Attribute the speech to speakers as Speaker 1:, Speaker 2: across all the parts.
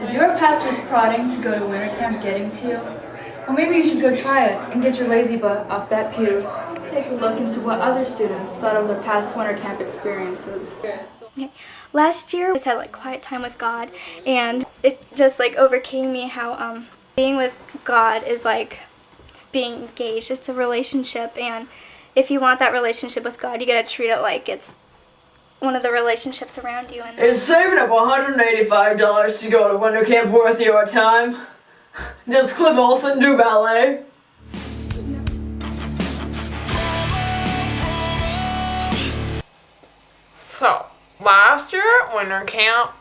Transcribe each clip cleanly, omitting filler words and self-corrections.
Speaker 1: Is your pastor's prodding to go to winter camp getting to you? Well, maybe you should go try it and get your lazy butt off that pew. Take a look into what other students thought of their past winter camp experiences.
Speaker 2: Okay. Last year I just had like quiet time with God, and it just like overcame me how being with God is like being engaged. It's a relationship, and if you want that relationship with God, you gotta treat it like it's one of the relationships around you. And
Speaker 3: is saving up $185 to go to winter camp worth your time? Does Cliff Olson do ballet?
Speaker 4: So, last year at winter camp,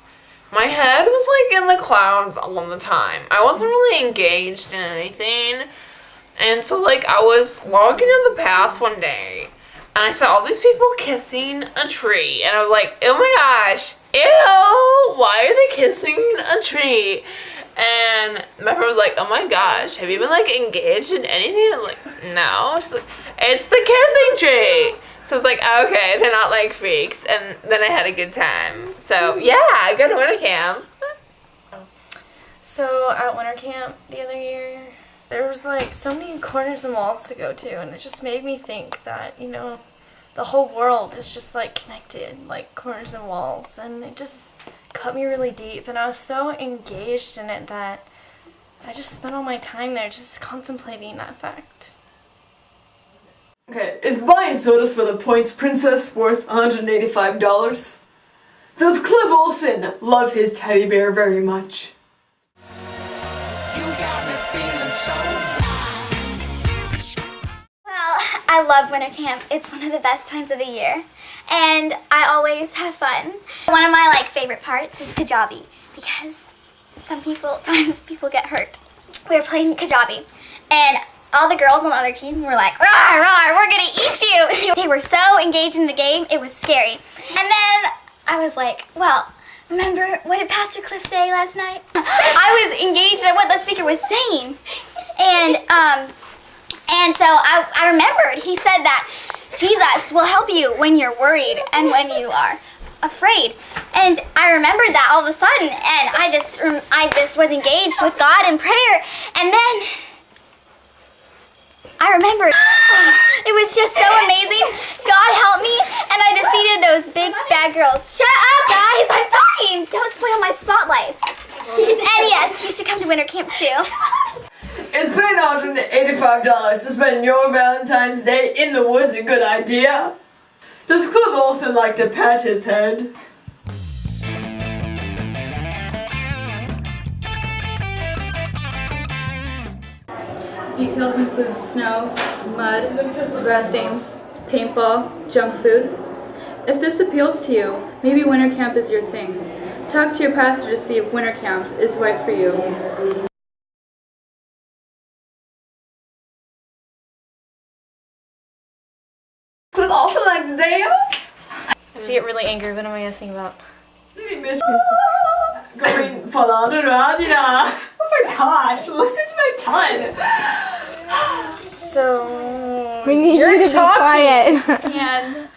Speaker 4: my head was like in the clouds all the time. I wasn't really engaged in anything. And so like I was walking in the path one day and I saw all these people kissing a tree. And I was like, oh my gosh, ew, why are they kissing a tree? And my friend was like, oh my gosh, have you been like engaged in anything? I was like, no. She's like, it's the kissing tree. So I was like, okay, they're not like freaks. And then I had a good time. So yeah, I go to winter camp.
Speaker 5: So at winter camp the other year, there was like so many corners and walls to go to, and it just made me think that, you know, the whole world is just like connected, like corners and walls, and it just cut me really deep, and I was so engaged in it that I just spent all my time there just contemplating that fact.
Speaker 3: Okay, is buying sodas for the Points Princess worth $185? Does Cliff Olson love his teddy bear very much?
Speaker 2: well, I love winter camp. It's one of the best times of the year, and I always have fun. One of my favorite parts is Kajabi, because sometimes people get hurt. We were playing Kajabi, and all the girls on the other team were like, "Rawr, rawr, we're gonna eat you!" They were so engaged in the game, it was scary. And then I was like, well, remember, what did Pastor Cliff say last night? I was engaged in what the speaker was saying. And so I remembered, he said that Jesus will help you when you're worried and when you are afraid. And I remembered that all of a sudden, and I just was engaged with God in prayer. And then I remember, it was just so amazing. God helped me, and I defeated those big bad girls. Shut up, guys, I'm talking. Don't spoil my spotlight. And yes, you should come to winter camp too.
Speaker 3: Is paying $185 to spend your Valentine's Day in the woods a good idea? Does Cliff Olson like to pat his head?
Speaker 1: Details include snow, mud, grass stains, paintball, junk food. If this appeals to you, maybe winter camp is your thing. Talk to your pastor to see if winter camp is right for you.
Speaker 3: Cliff also like to dance?
Speaker 5: I have to get really angry. What am I asking about?
Speaker 3: Going for the radina. Oh my gosh, listen to my tongue.
Speaker 5: So
Speaker 6: We need you to be quiet.
Speaker 5: and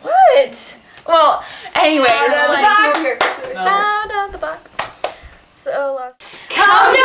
Speaker 5: what? Well, anyways,
Speaker 3: Out of the box.
Speaker 5: out of the box. So
Speaker 3: Come to